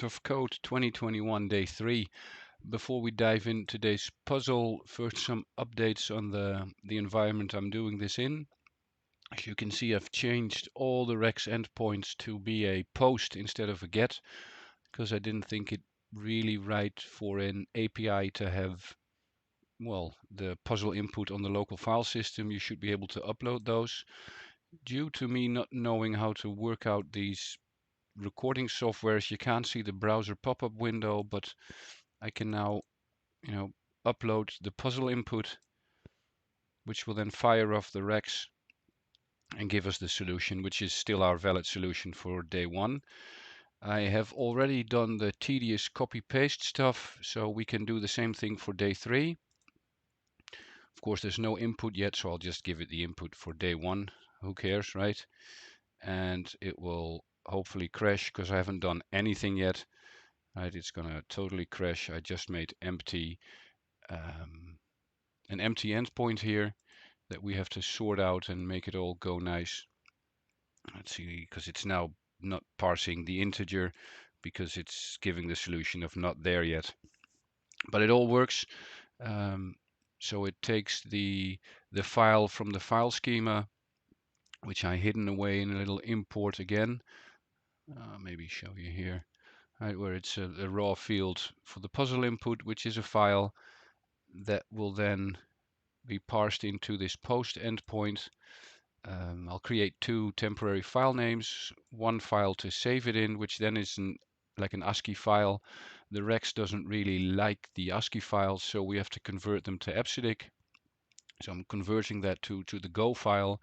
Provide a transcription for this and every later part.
of Code 2021 day 3. Before we dive into today's puzzle, first some updates on the environment I'm doing this in. As you can see, I've changed all the Rex endpoints to be a post instead of a get, because I didn't think it really right for an API to have, well, the puzzle input on the local file system. You should be able to upload those. Due to me not knowing how to work out these recording softwares, you can't see the browser pop-up window, but I can now, upload the puzzle input, which will then fire off the Rex and give us the solution, which is still our valid solution for day 1. I have already done the tedious copy-paste stuff, so we can do the same thing for day 3. Of course, there's no input yet, so I'll just give it the input for day 1. Who cares, right? And it will hopefully crash because I haven't done anything yet. Right, it's gonna totally crash. I just made empty an empty endpoint here that we have to sort out and make it all go nice. Let's see, because it's now not parsing the integer because it's giving the solution of not there yet. But it all works. So it takes the file from the file schema, which I hidden away in a little import again. Maybe show you here. Right, where it's a raw field for the puzzle input, which is a file that will then be parsed into this post endpoint. I'll create 2 temporary file names, one file to save it in, which then is like an ASCII file. The Rex doesn't really like the ASCII files, so we have to convert them to EBCDIC. So I'm converting that to the Go file.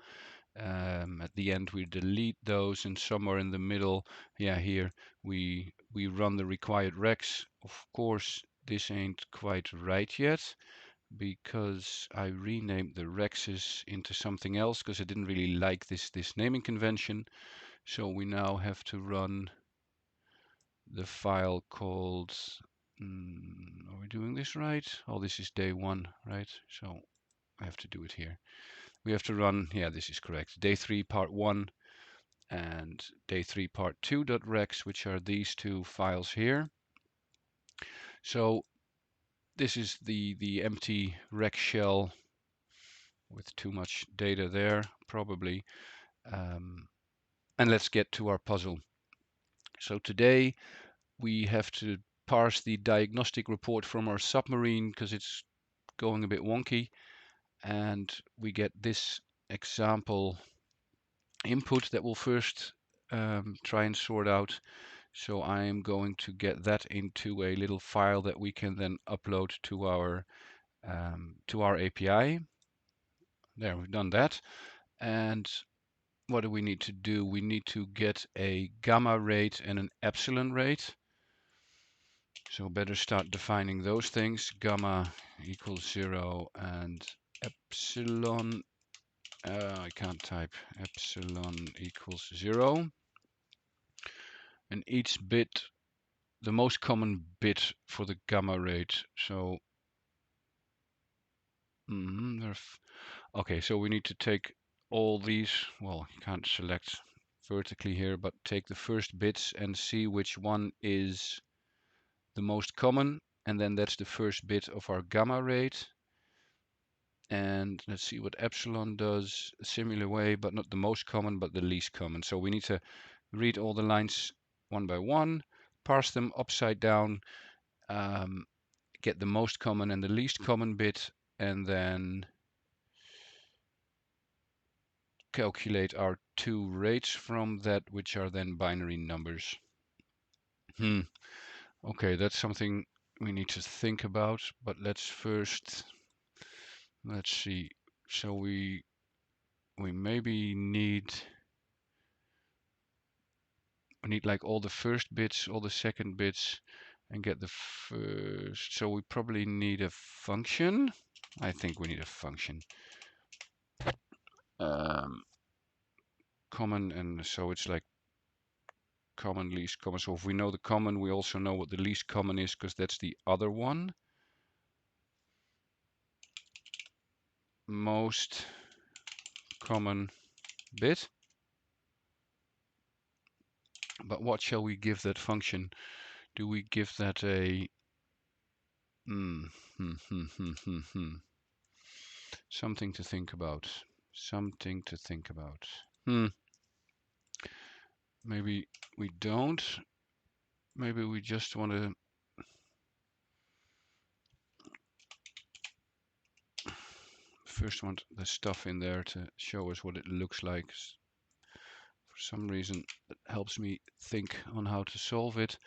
At the end we delete those, and somewhere in the middle, here we run the required Rex. Of course, this ain't quite right yet because I renamed the Rexes into something else because I didn't really like this naming convention. So we now have to run the file called, are we doing this right? Oh, this is day 1, right? So I have to do it here. We have to run, this is correct, day 3 part 1 and day 3 part 2.rex, which are these 2 files here. So this is the empty Rex shell with too much data there, probably. And let's get to our puzzle. So today we have to parse the diagnostic report from our submarine because it's going a bit wonky, and we get this example input that we'll first try and sort out. So I am going to get that into a little file that we can then upload to our API. There, we've done that. And what do we need to do? We need to get a gamma rate and an epsilon rate. So better start defining those things. Gamma equals 0 and epsilon, I can't type, epsilon equals 0. And each bit, the most common bit for the gamma rate. So, okay, so we need to take all these, well, you can't select vertically here, but take the first bits and see which one is the most common, and then that's the first bit of our gamma rate. And let's see what epsilon does, a similar way, but not the most common, but the least common. So we need to read all the lines one by one, parse them upside down, get the most common and the least common bit, and then calculate our 2 rates from that, which are then binary numbers. Okay, that's something we need to think about, but let's see. So we maybe need like all the first bits, all the second bits, and get the first. So we probably need a function. I think we need a function. Common, and so it's like common, least common. So if we know the common, we also know what the least common is because that's the other one. Most common bit. But what shall we give that function? Do we give that a something to think about? Something to think about. Maybe we don't. Maybe we just want to first want the stuff in there to show us what it looks like. For some reason, it helps me think on how to solve it.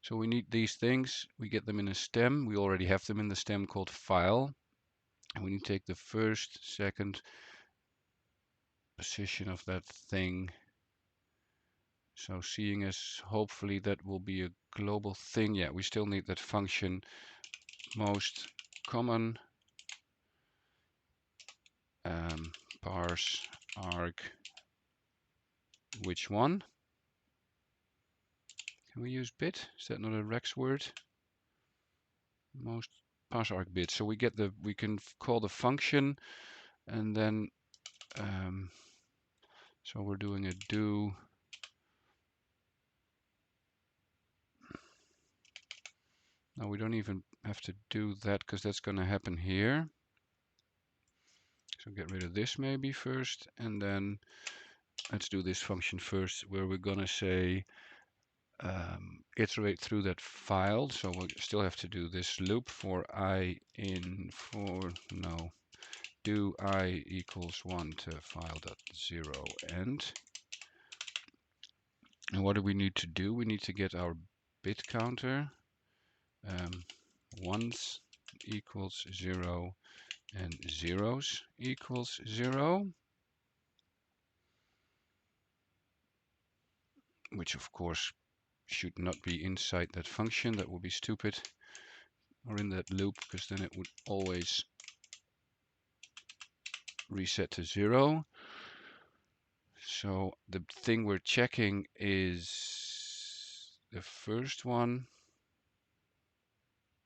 So we need these things. We get them in a stem. We already have them in the stem called file. And we need to take the first, second position of that thing. So seeing as hopefully that will be a global thing. Yeah, we still need that function most common parse arg which one. Can we use bit? Is that not a Rex word? Most parse arg bit. So we get the we can call the function and then so we're doing a do. Now we don't even have to do that because that's going to happen here. So get rid of this maybe first, and then let's do this function first, where we're going to say iterate through that file. So we'll still have to do this loop for I in for no do I equals 1 to file.0 end. And what do we need to do? We need to get our bit counter. Ones equals 0 and zeros equals 0, which of course should not be inside that function. That would be stupid, or in that loop, because then it would always reset to 0. So the thing we're checking is the first one,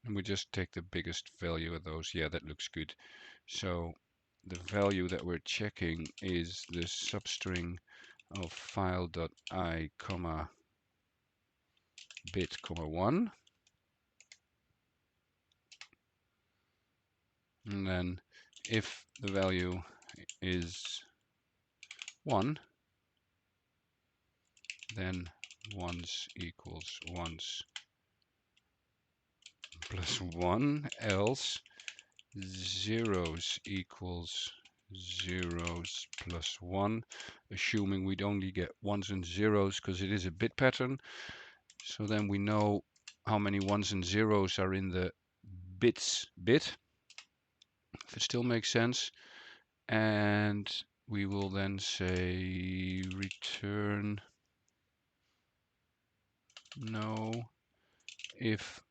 and we just take the biggest value of those. Yeah, that looks good. So the value that we're checking is the substring of file.I, bit, 1. And then if the value is 1, then ones equals ones plus 1, else zeros equals zeros plus 1, assuming we'd only get ones and zeros because it is a bit pattern. So then we know how many ones and zeros are in the bits bit, if it still makes sense. And we will then say return no if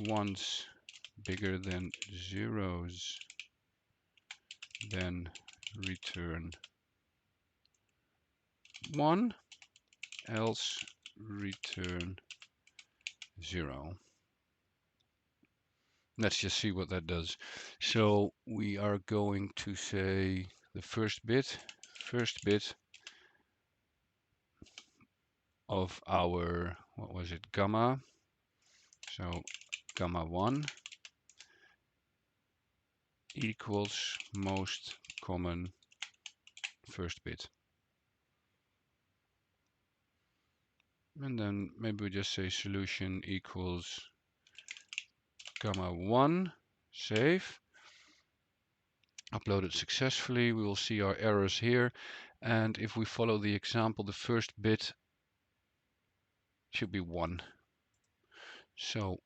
ones bigger than zeros, then return 1, else return 0. Let's just see what that does. So we are going to say the first bit of our, what was it, gamma. So gamma 1 equals most common first bit. And then maybe we just say solution equals gamma 1, save. Uploaded successfully. We will see our errors here. And if we follow the example, the first bit should be 1. So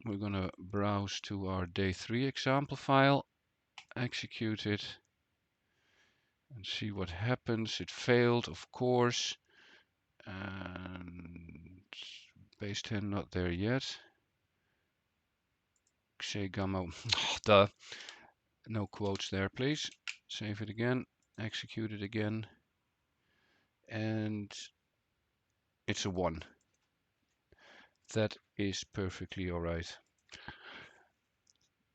we're going to browse to our day 3 example file, execute it, and see what happens. It failed, of course. And base 10 not there yet. Say gamma, duh. No quotes there, please. Save it again, execute it again, and it's a 1. That is perfectly all right.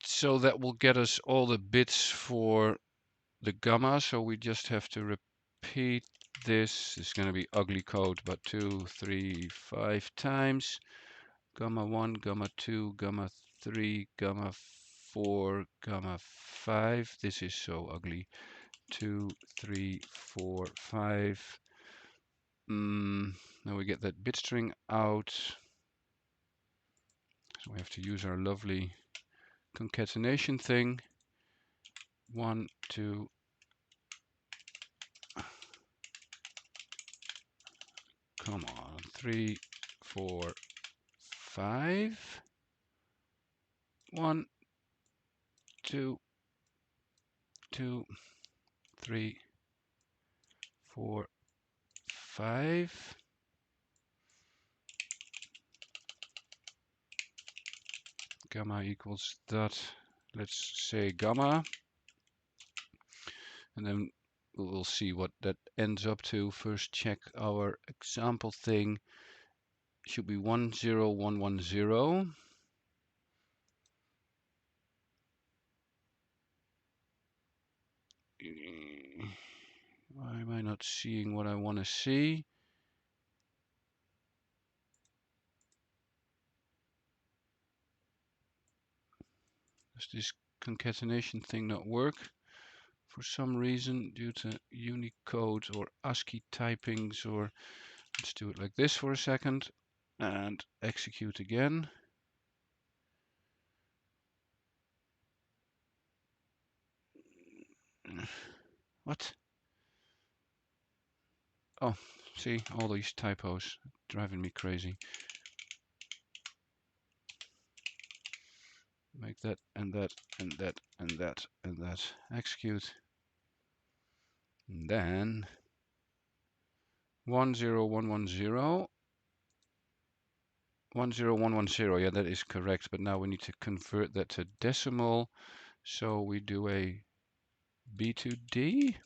So that will get us all the bits for the gamma. So we just have to repeat this. It's going to be ugly code, but 2, 3, 5 times. gamma 1, gamma 2, gamma 3, gamma 4, gamma 5. This is so ugly. 2, 3, 4, 5. Now we get that bit string out. So we have to use our lovely concatenation thing. 1, 2, come on, 3, 4, 5. 1, 2, 2, 3, 4, 5. Gamma equals that. Let's say gamma. And then we'll see what that ends up to. First check our example thing. Should be 10110. Why am I not seeing what I want to see? Does this concatenation thing not work? For some reason, due to Unicode or ASCII typings, or let's do it like this for a second and execute again. What? Oh, see, all these typos driving me crazy. Make that and that and that and that and that. Execute. And then 10110. 10110, yeah, that is correct, but now we need to convert that to decimal. So we do a B to D,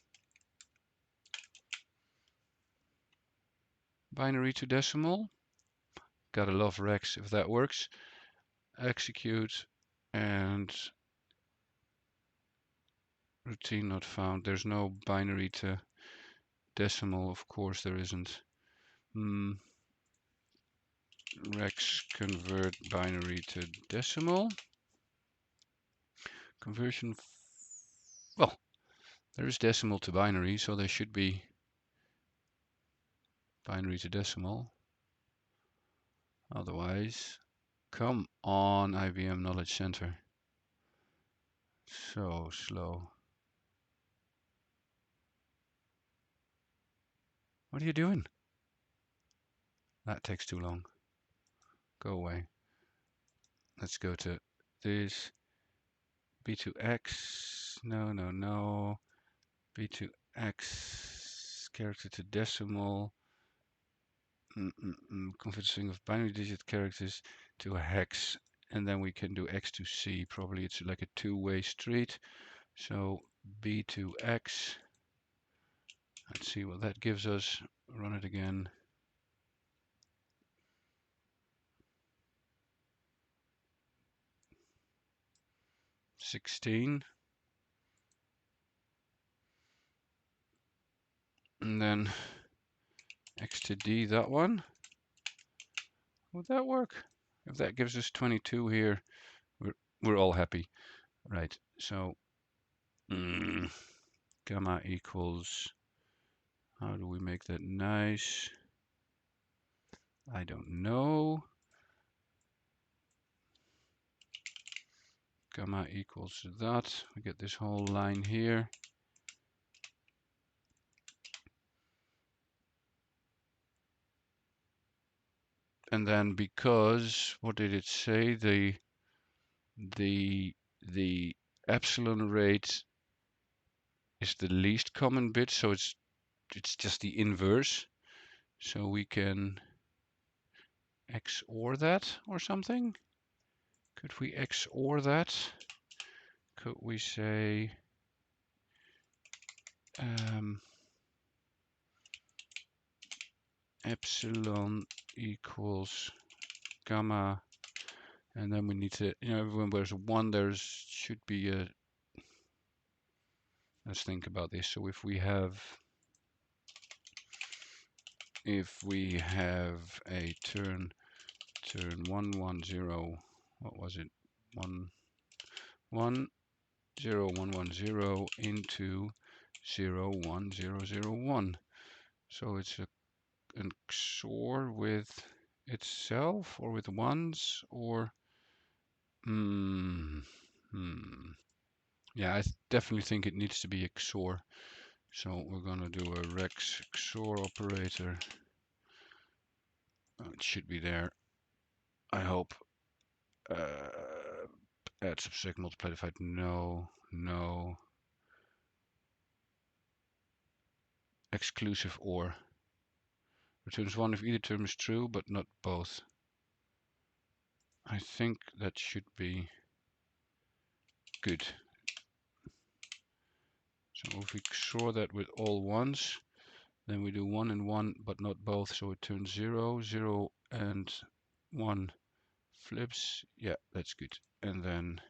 binary to decimal. Gotta love Rex if that works. Execute, and routine not found. There's no binary to decimal, of course there isn't. Rex convert binary to decimal. Conversion, well, there is decimal to binary, so there should be binary to decimal. Otherwise, come on, IBM Knowledge Center. So slow. What are you doing? That takes too long. Go away. Let's go to this. B2X. No, no, no. B2X. Character to decimal. Convert string of binary digit characters to a hex. And then we can do X to C. Probably it's like a two-way street. So B2X. Let's see what that gives us. Run it again. 16. And then X to D, that one. Would that work? If that gives us 22 here, we're all happy. Right, so gamma equals, how do we make that nice? I don't know. Gamma equals that. We get this whole line here. And then because, what did it say? The epsilon rate is the least common bit, so it's just the inverse. So we can XOR that or something. Could we XOR that? Could we say epsilon equals gamma, and then we need to, when there's a 1, there should be a, let's think about this. So if we have a turn turn 1 1 0. What was it? 1 1 0 1 1 0 into 0 1 0 0 1. So it's an XOR with itself or with ones or yeah, I definitely think it needs to be XOR. So we're gonna do a rex XOR operator. It should be there, I hope. Add subtract multiply divide. No. Exclusive or. Returns one if either term is true, but not both. I think that should be good. So if we XOR that with all ones, then we do 1 and 1, but not both. So it turns 0, 0 and 1 flips. Yeah, that's good. And then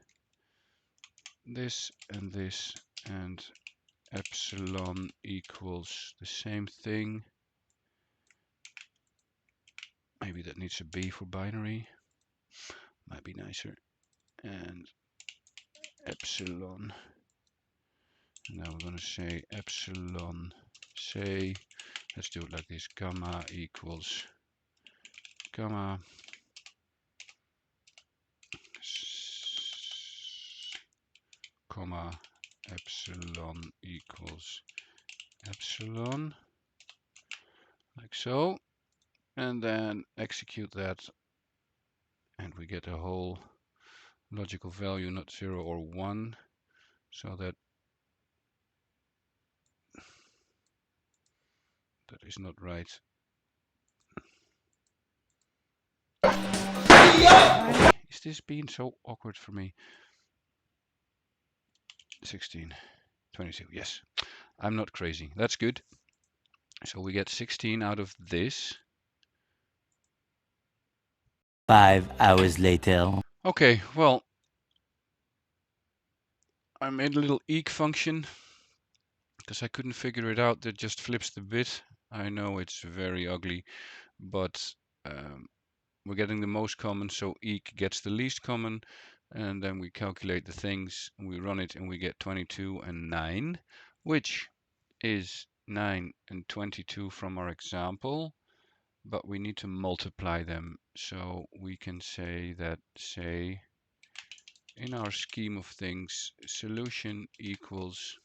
this and this and epsilon equals the same thing. Maybe that needs a B for binary. Might be nicer. And epsilon. Now we're going to say epsilon, say, let's do it like this, gamma equals gamma comma epsilon equals epsilon, like so, and then execute that, and we get a whole logical value, not 0 or 1, so that is not right. Why is this being so awkward for me? 16, 22, yes. I'm not crazy. That's good. So we get 16 out of this. 5 hours later. Okay, well, I made a little eq function because I couldn't figure it out. That just flips the bit. I know it's very ugly, but we're getting the most common, so eq gets the least common, and then we calculate the things, and we run it, and we get 22 and 9, which is 9 and 22 from our example, but we need to multiply them. So we can say that, say, in our scheme of things, solution equals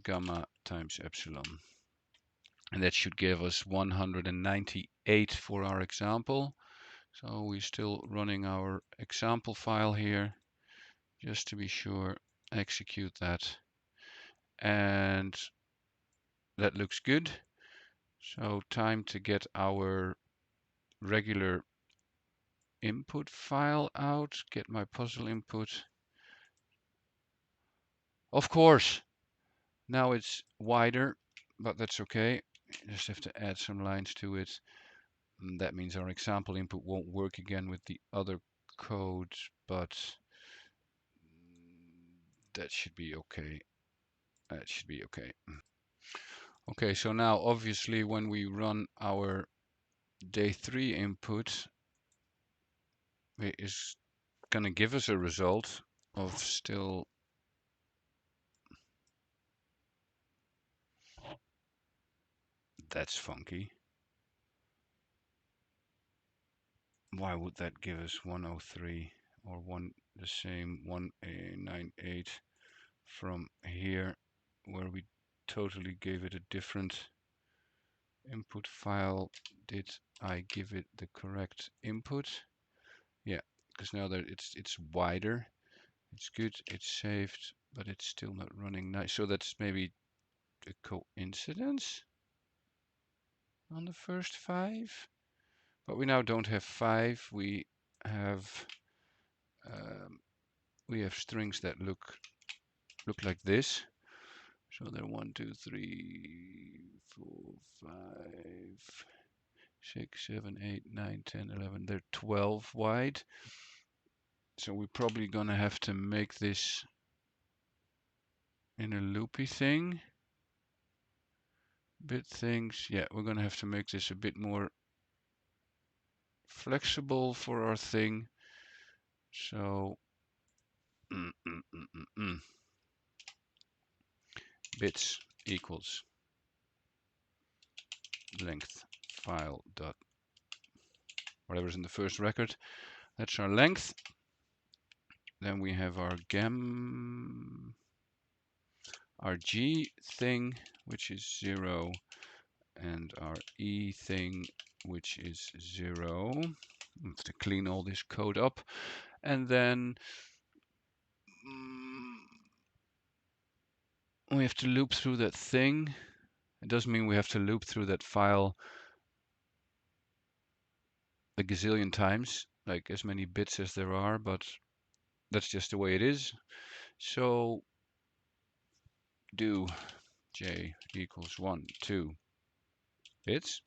gamma times epsilon. And that should give us 198 for our example. So we're still running our example file here, just to be sure. Execute that. And that looks good. So time to get our regular input file out, get my puzzle input. Of course, now it's wider, but that's okay. Just have to add some lines to it. And that means our example input won't work again with the other code, but that should be okay. That should be okay. Okay, so now obviously when we run our day 3 input, it is going to give us a result of still that's funky. Why would that give us 103 or the same 198 from here, where we totally gave it a different input file? Did I give it the correct input? Yeah, because now that it's wider, it's good, it's saved, but it's still not running nice. So that's maybe a coincidence on the first 5. But we now don't have 5. We have strings that look like this. So they're 1, 2, 3, 4, 5, 6, 7, 8, 9, 10, 11. They're 12 wide. So we're probably gonna have to make this in a loopy thing. Bit things. Yeah, we're gonna have to make this a bit more flexible for our thing. So bits equals length file dot whatever's in the first record. That's our length. Then we have our our G thing, which is 0, and our E thing, which is 0. I have to clean all this code up. And then we have to loop through that thing. It doesn't mean we have to loop through that file a gazillion times, like as many bits as there are, but that's just the way it is. So do j equals 1, 2 bits.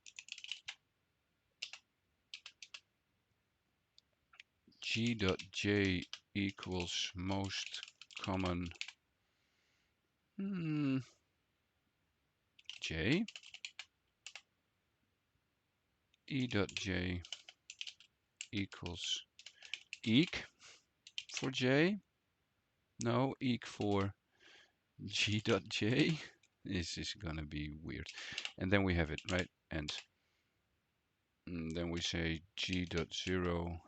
G.j equals most common j. E.j equals eq for j. No, eq for G.j. This is gonna be weird. And then we have it, right? And then we say G.0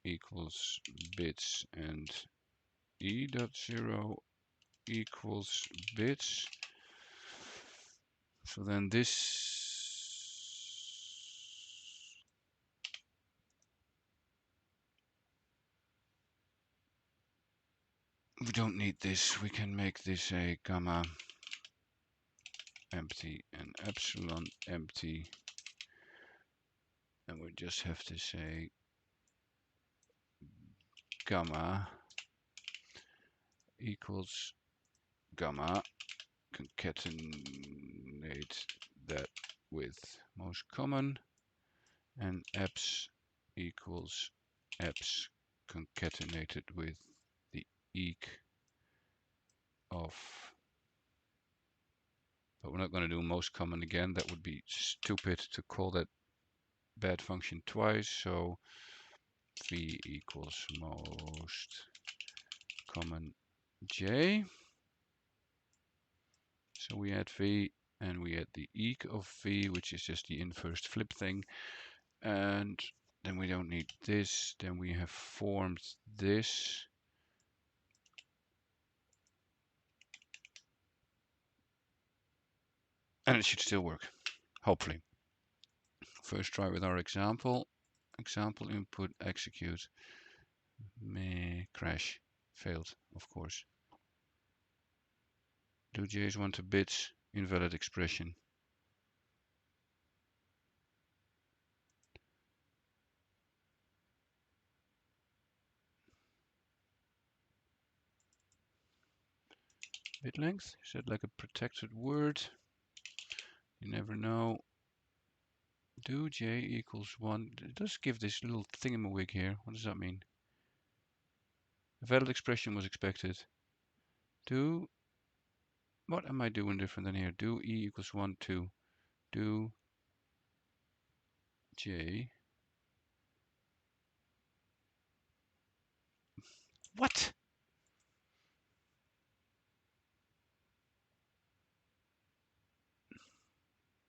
equals bits and E.0 equals bits. So then we don't need this. We can make this a gamma empty and epsilon empty. And we just have to say gamma equals gamma, concatenate that with most common, and eps equals eps concatenated with the eq of, but we're not going to do most common again. That would be stupid to call that bad function twice. So v equals most common j. So we add v and we add the eq of v, which is just the inverse flip thing. And then we don't need this. Then we have formed this. And it should still work, hopefully. First try with our example. Example input execute. Meh, crash. Failed, of course. Do j's 1 to bits. Invalid expression. Bit length, is that like a protected word? You never know. Do j equals 1. It does give this little thingamawig here. What does that mean? A valid expression was expected. Do, what am I doing different than here? Do e equals 1, 2. Do j. What?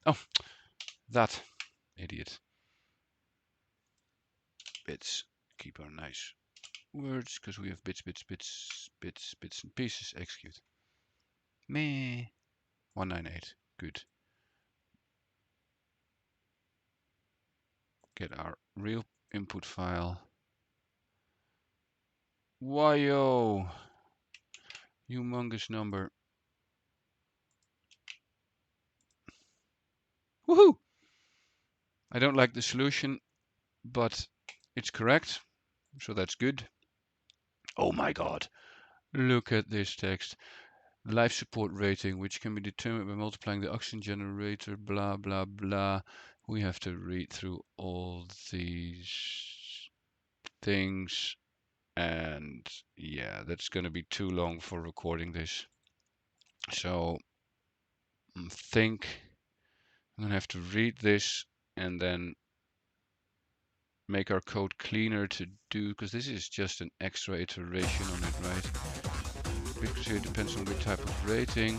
Oh, that idiot. Bits. Keep our nice words because we have bits, bits, bits, bits, bits and pieces. Execute. Meh. 198. Good. Get our real input file. Why-yo. Humongous number. Woohoo! I don't like the solution, but it's correct. So that's good. Oh my god. Look at this text. Life support rating, which can be determined by multiplying the oxygen generator, blah, blah, blah. We have to read through all these things. And yeah, that's going to be too long for recording this. So think I'm gonna have to read this and then make our code cleaner to do, because this is just an extra iteration on it, right? Because here depends on which type of rating.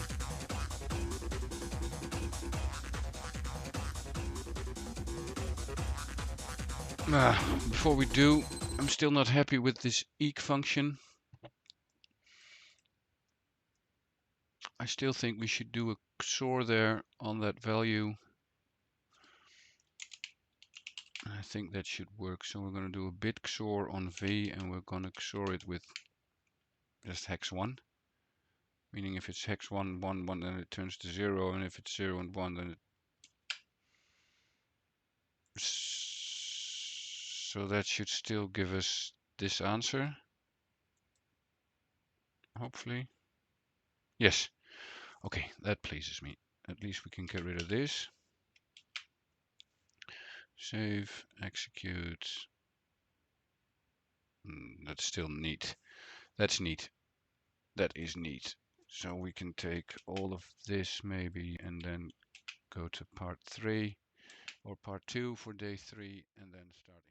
Before we do, I'm still not happy with this eq function. I still think we should do a XOR there on that value. I think that should work. So we're going to do a bit XOR on V, and we're going to XOR it with just hex 1. Meaning if it's hex 1, 1, 1, then it turns to 0, and if it's 0 and 1, then it... So that should still give us this answer. Hopefully. Yes. Okay, that pleases me. At least we can get rid of this. Save, execute. That's still neat. That's neat. That is neat. So we can take all of this maybe and then go to part 3 or part 2 for day 3 and then start